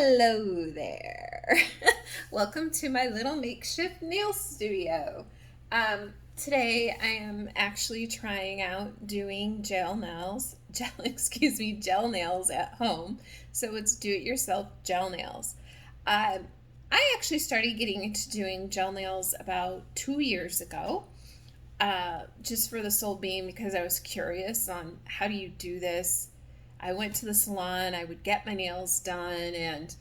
Hello there. Welcome to my little makeshift nail studio. Today I am actually trying out doing gel nails at home. So it's do-it-yourself gel nails. Um, I actually started getting into doing gel nails about 2 years ago, just for the sole being because I was curious on how do you do this. I went to the salon, I would get my nails done, and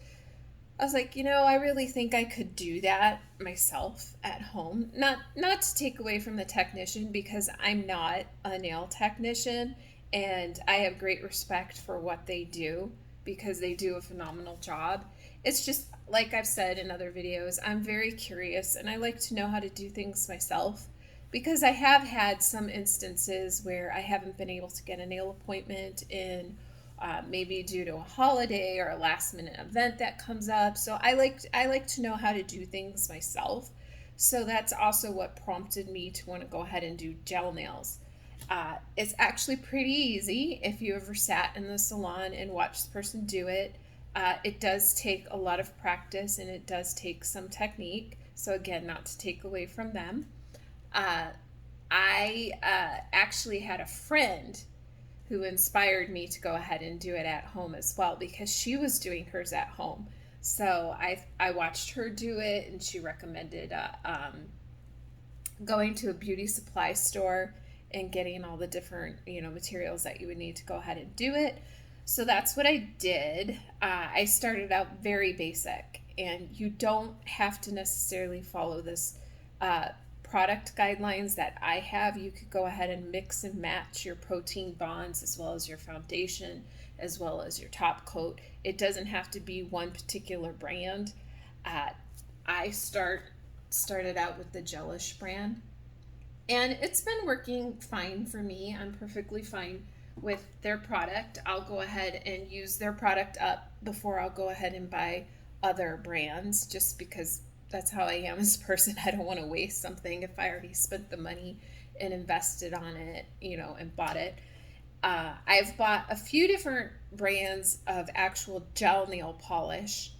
I was like, I really think I could do that myself at home. Not to take away from the technician because I'm not a nail technician and I have great respect for what they do because they do a phenomenal job. It's just like I've said in other videos, I'm very curious and I like to know how to do things myself because I have had some instances where I haven't been able to get a nail appointment in, maybe due to a holiday or a last minute event that comes up. So I like to know how to do things myself. So that's also what prompted me to want to go ahead and do gel nails. It's actually pretty easy if you ever sat in the salon and watched the person do it. It does take a lot of practice and it does take some technique. So again, not to take away from them. Uh, I actually had a friend who inspired me to go ahead and do it at home as well because she was doing hers at home. So I watched her do it, and she recommended going to a beauty supply store and getting all the different materials that you would need to go ahead and do it. So that's what I did. I started out very basic, and you don't have to necessarily follow this product guidelines that I have. You could go ahead and mix and match your protein bonds as well as your foundation as well as your top coat. It doesn't have to be one particular brand. I started out with the Gelish brand, and it's been working fine for me. I'm perfectly fine with their product. I'll go ahead and use their product up before I'll go ahead and buy other brands just because that's how I am as a person. I don't want to waste something if I already spent the money and invested on it, and bought it. I've bought a few different brands of actual gel nail polish,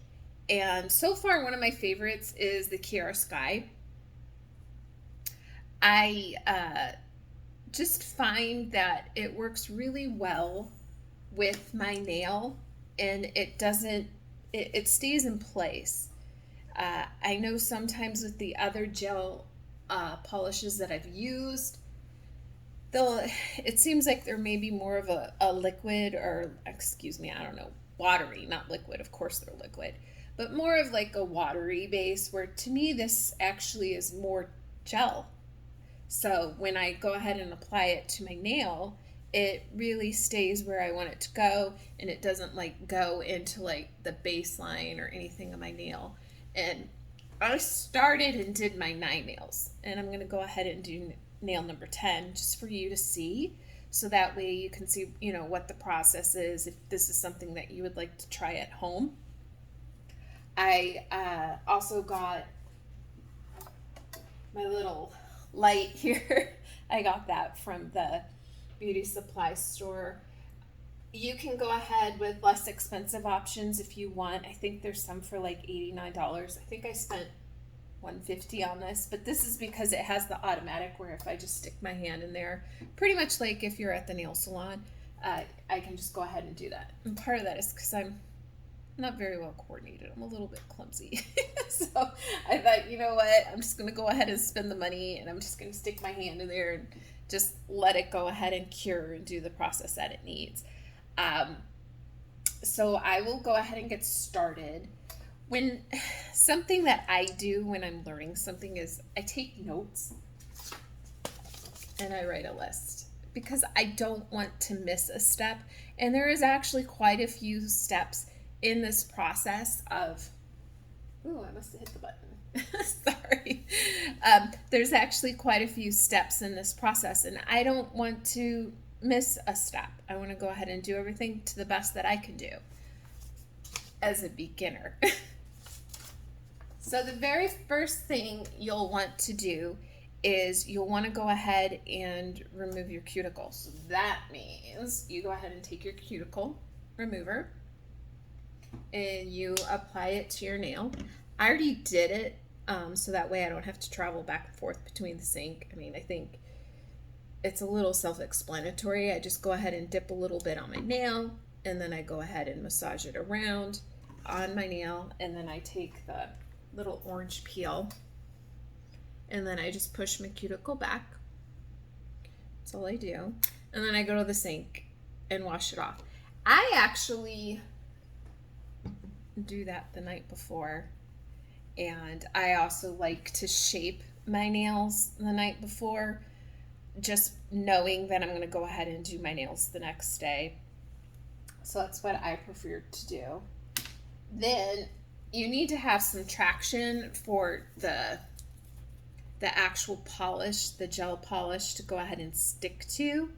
and so far one of my favorites is the Kiara Sky. I just find that it works really well with my nail, and it stays in place. I know sometimes with the other gel polishes that I've used, it seems like they're maybe more of a liquid, or excuse me, I don't know, watery, not liquid. Of course they're liquid, but more of like a watery base, where to me this actually is more gel. So when I go ahead and apply it to my nail, it really stays where I want it to go, and it doesn't like go into like the baseline or anything of my nail. And I started and did my 9 nails, and I'm going to go ahead and do nail number 10 just for you to see, so that way you can see what the process is if this is something that you would like to try at home. I also got my little light here. I got that from the beauty supply store. You can go ahead with less expensive options if you want. I think there's some for like $89. I think I spent $150 on this, but this is because it has the automatic where if I just stick my hand in there, pretty much like if you're at the nail salon, I can just go ahead and do that. And part of that is because I'm not very well coordinated. I'm a little bit clumsy. So I thought, you know what, I'm just going to go ahead and spend the money, and I'm just going to stick my hand in there and just let it go ahead and cure and do the process that it needs. So I will go ahead and get started. When something that I do when I'm learning something is I take notes and I write a list because I don't want to miss a step. And there is actually quite a few steps in this process of, ooh, I must have hit the button. Sorry. There's actually quite a few steps in this process, and I don't want to miss a step. I want to go ahead and do everything to the best that I can do as a beginner. So the very first thing you'll want to do is you'll want to go ahead and remove your cuticle. So that means you go ahead and take your cuticle remover and you apply it to your nail. I already did it, so that way I don't have to travel back and forth between the sink. I mean, I think it's a little self-explanatory. I just go ahead and dip a little bit on my nail, and then I go ahead and massage it around on my nail, and then I take the little orange peel, and then I just push my cuticle back. That's all I do. And then I go to the sink and wash it off. I actually do that the night before, and I also like to shape my nails the night before, just knowing that I'm going to go ahead and do my nails the next day. So that's what I prefer to do. Then you need to have some traction for the actual polish, the gel polish, to go ahead and stick to.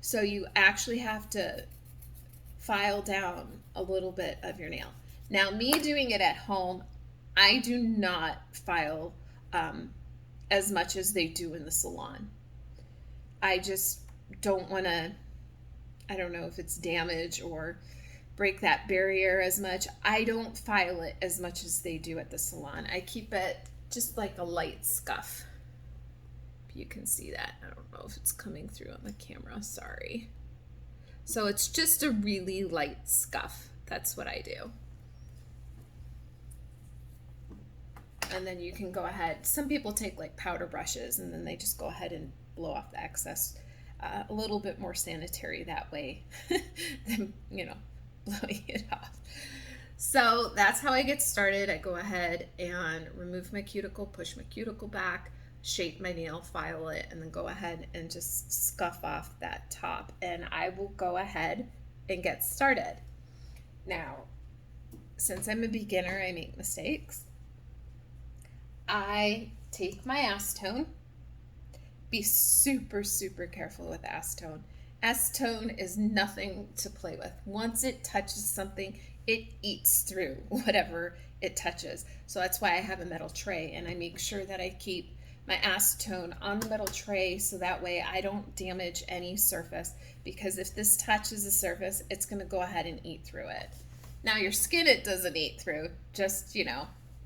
So you actually have to file down a little bit of your nail. Now, me doing it at home, I do not file as much as they do in the salon. I just don't want to, I don't know if it's damage or break that barrier as much. I don't file it as much as they do at the salon. I keep it just like a light scuff. If you can see that. I don't know if it's coming through on the camera. Sorry. So it's just a really light scuff. That's what I do. And then you can go ahead. Some people take like powder brushes and then they just go ahead and blow off the excess. A little bit more sanitary that way than, blowing it off. So that's how I get started. I go ahead and remove my cuticle, push my cuticle back, shape my nail, file it, and then go ahead and just scuff off that top. And I will go ahead and get started. Now, since I'm a beginner, I make mistakes. I take my acetone. Be super, super careful with acetone. Acetone is nothing to play with. Once it touches something, it eats through whatever it touches. So that's why I have a metal tray, and I make sure that I keep my acetone on the metal tray so that way I don't damage any surface, because if this touches the surface, it's going to go ahead and eat through it. Now your skin, it doesn't eat through, just,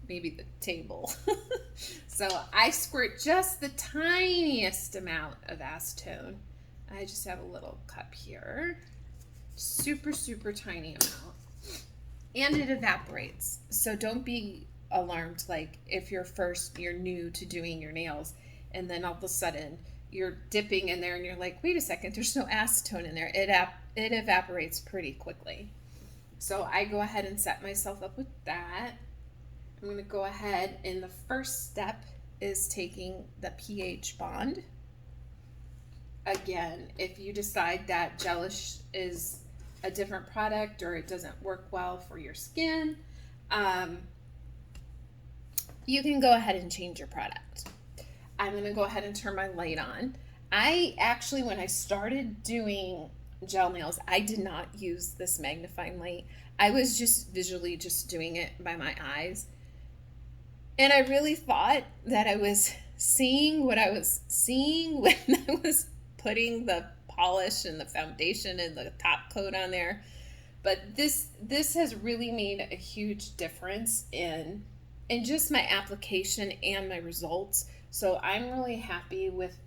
maybe the table. So I squirt just the tiniest amount of acetone. I just have a little cup here. Super, super tiny amount. And it evaporates. So don't be alarmed, like if you're new to doing your nails, and then all of a sudden you're dipping in there and you're like, wait a second, there's no acetone in there. It evaporates pretty quickly. So I go ahead and set myself up with that. I'm going to go ahead, and the first step is taking the pH bond. Again, if you decide that gelish is a different product or it doesn't work well for your skin, you can go ahead and change your product. I'm going to go ahead and turn my light on. I actually, when I started doing gel nails, I did not use this magnifying light. I was just visually just doing it by my eyes. And I really thought that I was seeing what I was seeing when I was putting the polish and the foundation and the top coat on there. But this has really made a huge difference in just my application and my results. So I'm really happy with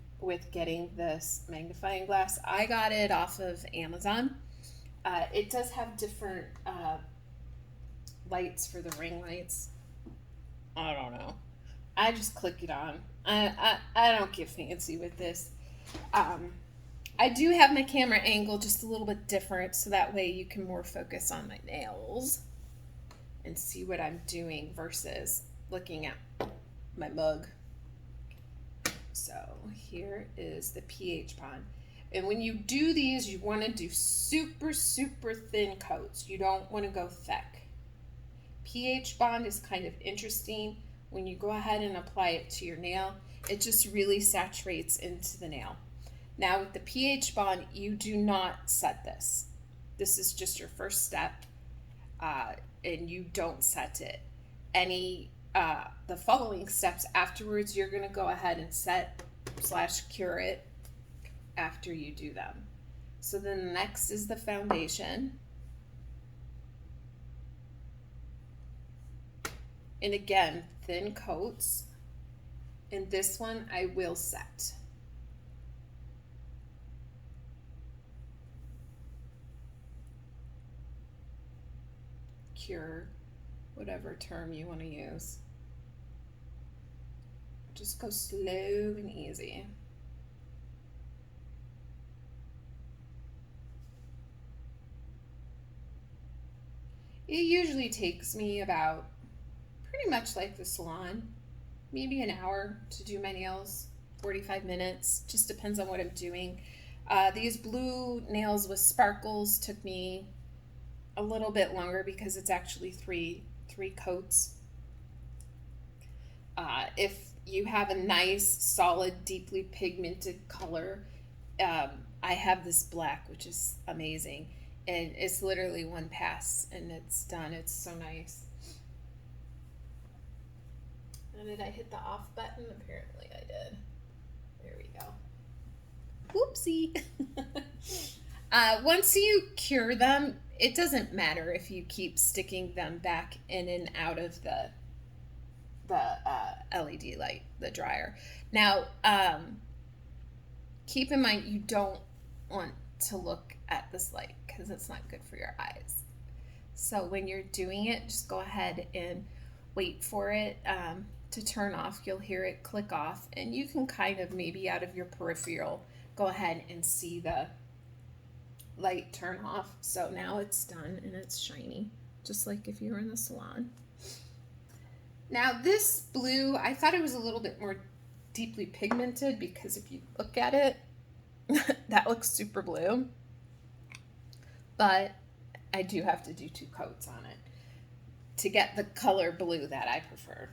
getting this magnifying glass. I got it off of Amazon. It does have different lights for the ring lights. I don't know. I just click it on. I don't get fancy with this. I do have my camera angle just a little bit different, so that way you can more focus on my nails and see what I'm doing versus looking at my mug. So here is the pH bond. And when you do these, you want to do super, super thin coats. You don't want to go thick. pH bond is kind of interesting. When you go ahead and apply it to your nail, it just really saturates into the nail. Now with the pH bond, you do not set this. This is just your first step, and you don't set it. The following steps afterwards, you're going to go ahead and set / cure it after you do them. So then the next is the foundation. And again, thin coats. And this one I will set. Cure, whatever term you want to use. Just go slow and easy. It usually takes me about, pretty much like the salon, maybe an hour to do my nails, 45 minutes, just depends on what I'm doing. These blue nails with sparkles took me a little bit longer because it's actually three coats. If you have a nice, solid, deeply pigmented color, I have this black, which is amazing. And it's literally one pass and it's done. It's so nice. And did I hit the off button? Apparently I did. There we go. Whoopsie. Once you cure them, it doesn't matter if you keep sticking them back in and out of the LED light, the dryer. Now, keep in mind you don't want to look at this light because it's not good for your eyes. So when you're doing it, just go ahead and wait for it to turn off. You'll hear it click off, and you can kind of maybe out of your peripheral go ahead and see the light turn off. So now it's done and it's shiny, just like if you were in the salon. Now this blue, I thought it was a little bit more deeply pigmented because if you look at it, that looks super blue. But I do have to do 2 coats on it to get the color blue that I prefer.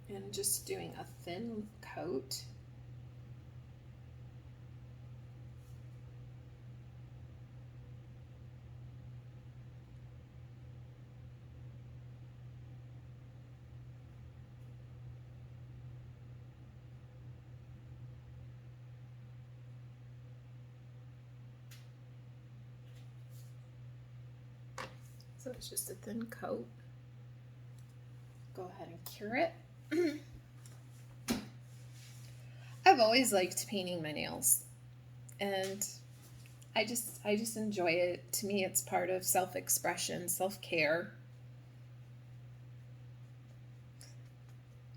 And just doing a thin coat. So it's just a thin coat. Go ahead and cure it. I've always liked painting my nails, and I just enjoy it. To me, it's part of self-expression, self-care.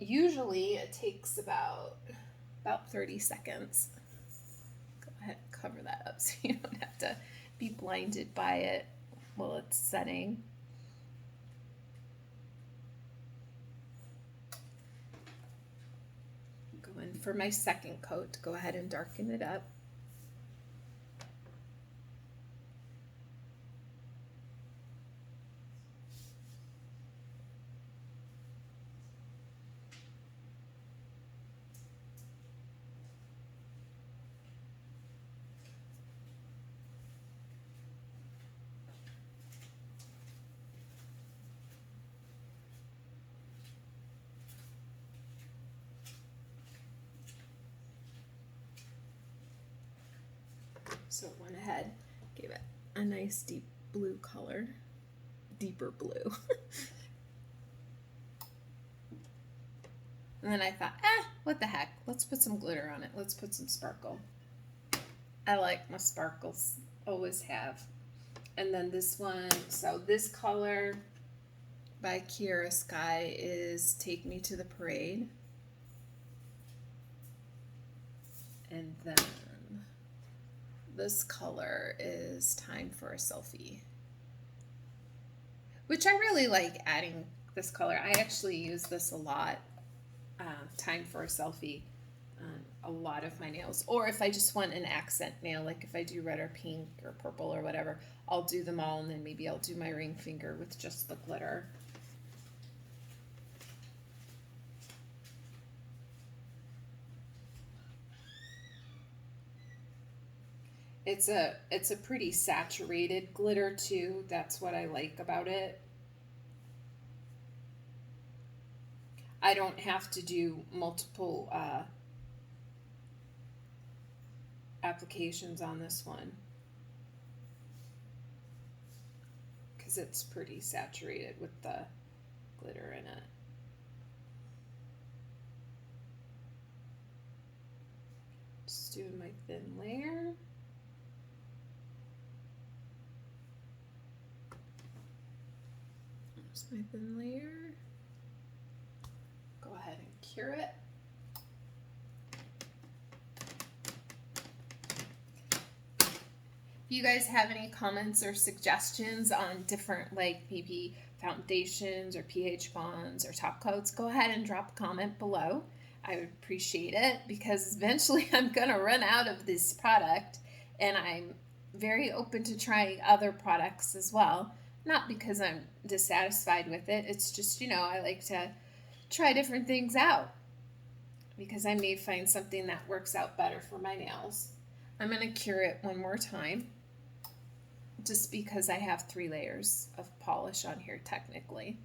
Usually it takes about 30 seconds. Go ahead and cover that up so you don't have to be blinded by it while it's setting. Go in for my second coat. Go ahead and darken it up. So it went ahead, gave it a nice deep blue color, deeper blue. And then I thought, what the heck? Let's put some glitter on it. Let's put some sparkle. I like my sparkles, always have. And then this one, so this color by Kiara Sky is Take Me to the Parade. And then this color is Time for a Selfie, which I really like adding this color. I actually use this a lot, Time for a Selfie, on a lot of my nails. Or if I just want an accent nail, like if I do red or pink or purple or whatever, I'll do them all, and then maybe I'll do my ring finger with just the glitter. It's a pretty saturated glitter too. That's what I like about it. I don't have to do multiple applications on this one because it's pretty saturated with the glitter in it. Just doing my thin layer. There's my thin layer. Go ahead and cure it. If you guys have any comments or suggestions on different, like maybe foundations or pH bonds or top coats, go ahead and drop a comment below. I would appreciate it because eventually I'm going to run out of this product, and I'm very open to trying other products as well. Not because I'm dissatisfied with it. It's just, you know, I like to try different things out because I may find something that works out better for my nails. I'm going to cure it one more time just because I have 3 layers of polish on here technically.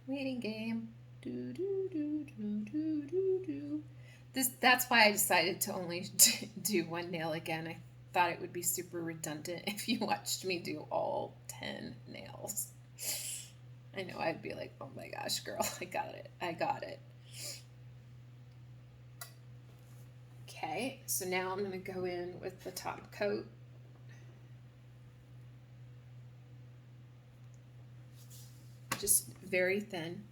Waiting game. Do, do, do, do, do, do, do. That's why I decided to only do one nail again. I thought it would be super redundant if you watched me do all 10 nails. I know I'd be like, oh my gosh, girl, I got it. I got it. Okay, so now I'm going to go in with the top coat. Just very thin.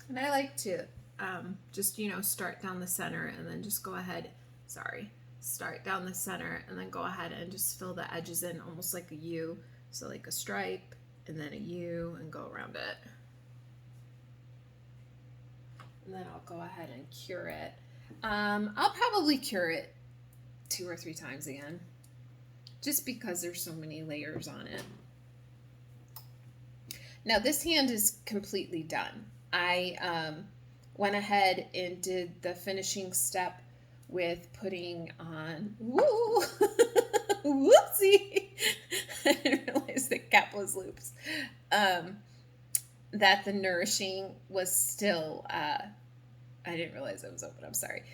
And I like to just, you know, start down the center and then just go ahead, start down the center and then go ahead and just fill the edges in almost like a U. So like a stripe and then a U and go around it. And then I'll go ahead and cure it. I'll probably cure it 2 or 3 times again, just because there's so many layers on it. Now this hand is completely done. I went ahead and did the finishing step with putting on, woo, whoopsie, I didn't realize the cap was loops, that the nourishing was still, I didn't realize it was open, I'm sorry.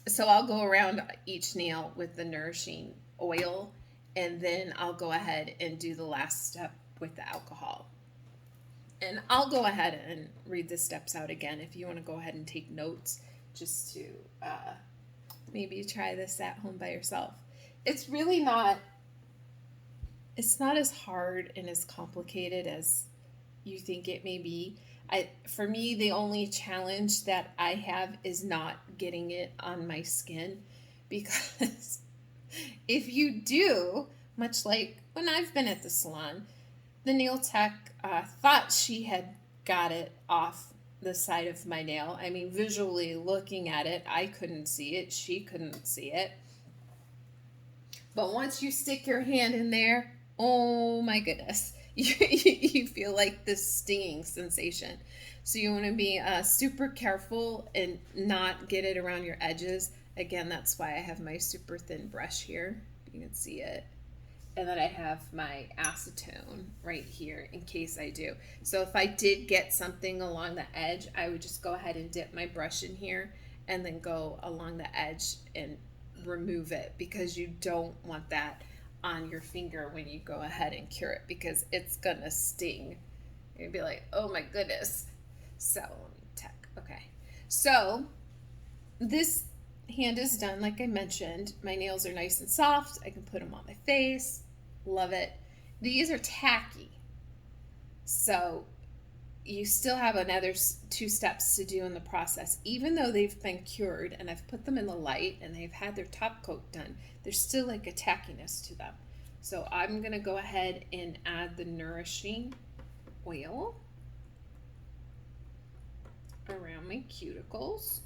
So I'll go around each nail with the nourishing oil, and then I'll go ahead and do the last step with the alcohol. And I'll go ahead and read the steps out again if you want to go ahead and take notes, just to maybe try this at home by yourself. It's really not, it's not as hard and as complicated as you think it may be. For me, the only challenge that I have is not getting it on my skin, because if you do, much like when I've been at the salon, the nail tech thought she had got it off the side of my nail. I mean, visually looking at it, I couldn't see it. She couldn't see it. But once you stick your hand in there, oh my goodness, you feel like this stinging sensation. So you want to be super careful and not get it around your edges. Again, that's why I have my super thin brush here. You can see it. And then I have my acetone right here in case I do. So if I did get something along the edge, I would just go ahead and dip my brush in here and then go along the edge and remove it, because you don't want that on your finger when you go ahead and cure it, because it's gonna sting. You're gonna be like, oh my goodness. So let me check. Okay. So this hand is done, like I mentioned. My nails are nice and soft. I can put them on my face. Love it. These are tacky, so you still have another 2 steps to do in the process. Even though they've been cured and I've put them in the light and they've had their top coat done, there's still like a tackiness to them. So I'm gonna go ahead and add the nourishing oil around my cuticles.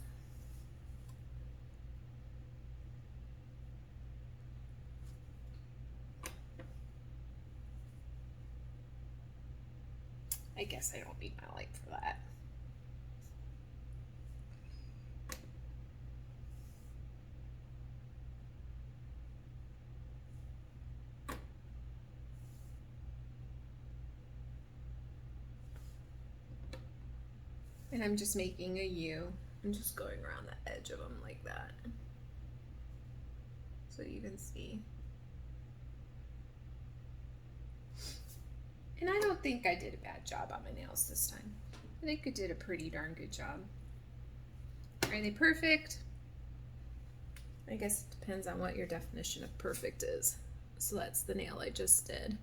I guess I don't need my light for that. And I'm just making a U. I'm just going around the edge of them like that, so you can see. And I don't think I did a bad job on my nails this time. I think I did a pretty darn good job. Are they perfect? I guess it depends on what your definition of perfect is. So that's the nail I just did.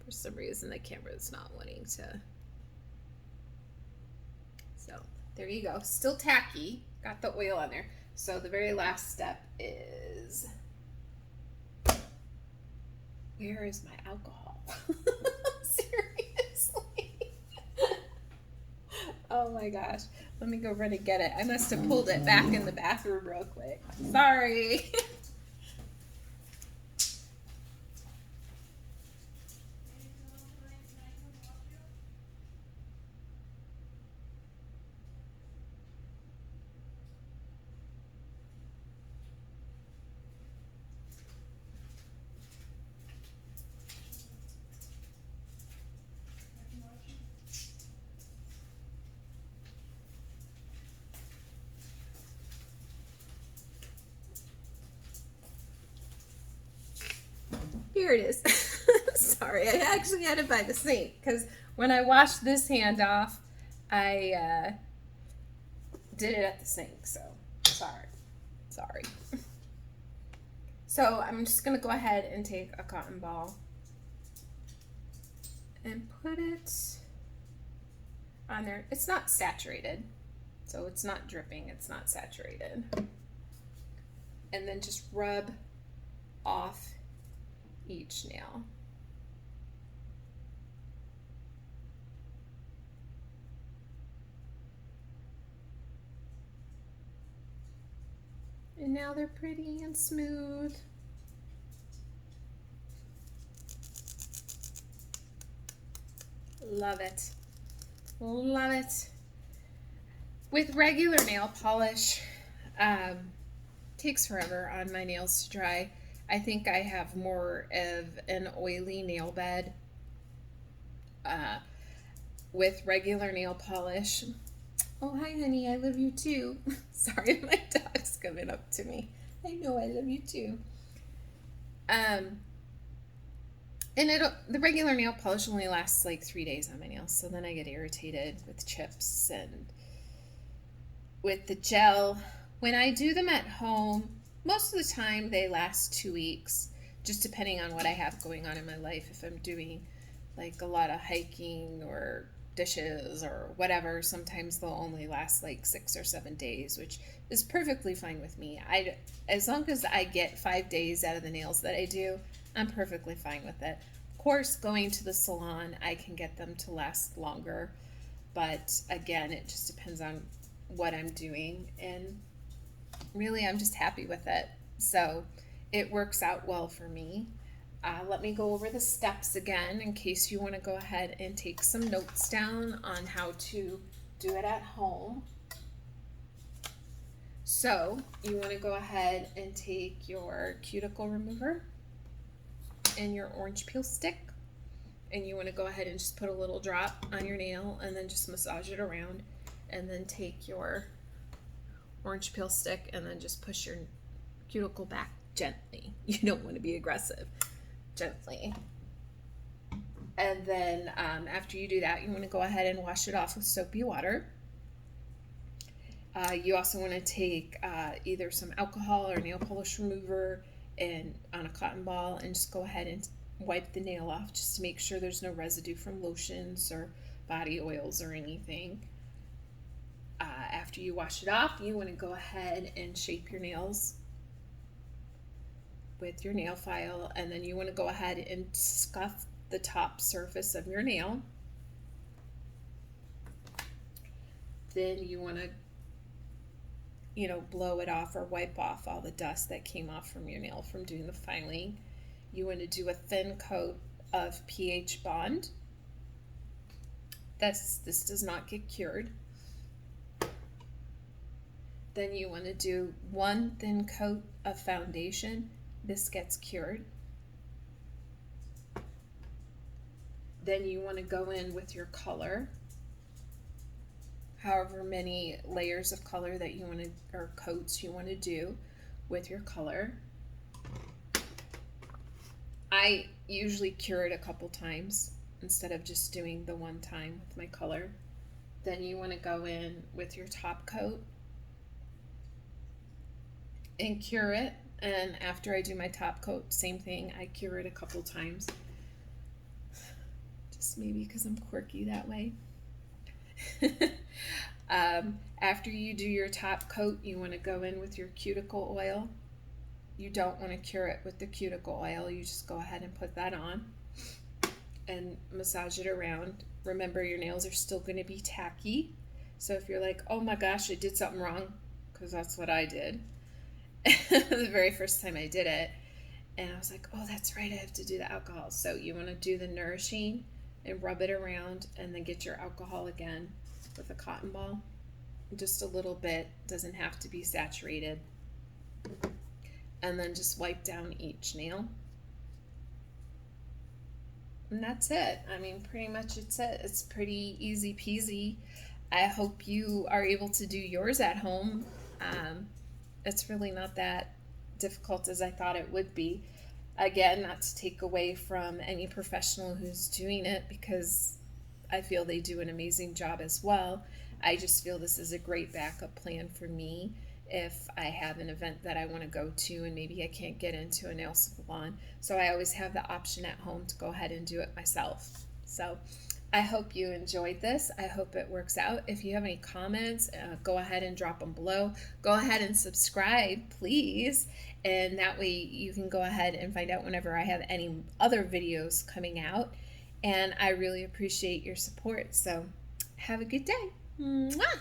For some reason the camera is not wanting to. So there you go. Still tacky. Got the oil on there. So the very last step is, where is my alcohol? Seriously. Oh my gosh. Let me go run and get it. I must have pulled it back in the bathroom real quick. Sorry. Here it is. Sorry, I actually had it by the sink because when I washed this hand off, I did it at the sink. So sorry. So I'm just gonna go ahead and take a cotton ball and put it on there. It's not saturated, so it's not dripping. It's not saturated. And then just rub off each nail. And now they're pretty and smooth. Love it. Love it. With regular nail polish, takes forever on my nails to dry. I think I have more of an oily nail bed with regular nail polish. Oh, hi, honey. I love you too. Sorry, my dog's coming up to me. I know I love you too. And the regular nail polish only lasts like 3 days on my nails, so then I get irritated with chips. And with the gel, when I do them at home, most of the time they last 2 weeks, just depending on what I have going on in my life. If I'm doing like a lot of hiking or dishes or whatever, sometimes they'll only last like 6 or 7 days, which is perfectly fine with me. As long as I get 5 days out of the nails that I do, I'm perfectly fine with it. Of course, going to the salon, I can get them to last longer, but again, it just depends on what I'm doing, and really I'm just happy with it. So it works out well for me. Let me go over the steps again in case you want to go ahead and take some notes down on how to do it at home. So you want to go ahead and take your cuticle remover and your orange peel stick, and you want to go ahead and just put a little drop on your nail and then just massage it around, and then take your orange peel stick and then just push your cuticle back gently. You don't want to be aggressive. Gently. And then after you do that, you want to go ahead and wash it off with soapy water. You also want to take either some alcohol or nail polish remover and on a cotton ball and just go ahead and wipe the nail off just to make sure there's no residue from lotions or body oils or anything. After you wash it off, you want to go ahead and shape your nails with your nail file, and then you want to go ahead and scuff the top surface of your nail. Then you want to, blow it off or wipe off all the dust that came off from your nail from doing the filing. You want to do a thin coat of pH bond this does not get cured. Then you want to do one thin coat of foundation. This gets cured. Then you want to go in with your color, however many layers of color that you want to, or coats you want to do with your color. I usually cure it a couple times instead of just doing the one time with my color. Then you want to go in with your top coat and cure it. And after I do my top coat, same thing, I cure it a couple times. Just maybe because I'm quirky that way. After you do your top coat, you want to go in with your cuticle oil. You don't want to cure it with the cuticle oil. You just go ahead and put that on and massage it around. Remember, your nails are still going to be tacky. So if you're like, oh my gosh, I did something wrong, because that's what I did the very first time I did it. And I was like, oh, that's right, I have to do the alcohol. So you want to do the nourishing and rub it around, and then get your alcohol again with a cotton ball. Just a little bit, doesn't have to be saturated. And then just wipe down each nail. And that's it. I mean, pretty much it's it. It's pretty easy peasy. I hope you are able to do yours at home. It's really not that difficult as I thought it would be. Again, not to take away from any professional who's doing it, because I feel they do an amazing job as well. I just feel this is a great backup plan for me if I have an event that I want to go to and maybe I can't get into a nail salon. So I always have the option at home to go ahead and do it myself. So I hope you enjoyed this. I hope it works out. If you have any comments, go ahead and drop them below. Go ahead and subscribe, please. And that way you can go ahead and find out whenever I have any other videos coming out. And I really appreciate your support. So have a good day. Mwah!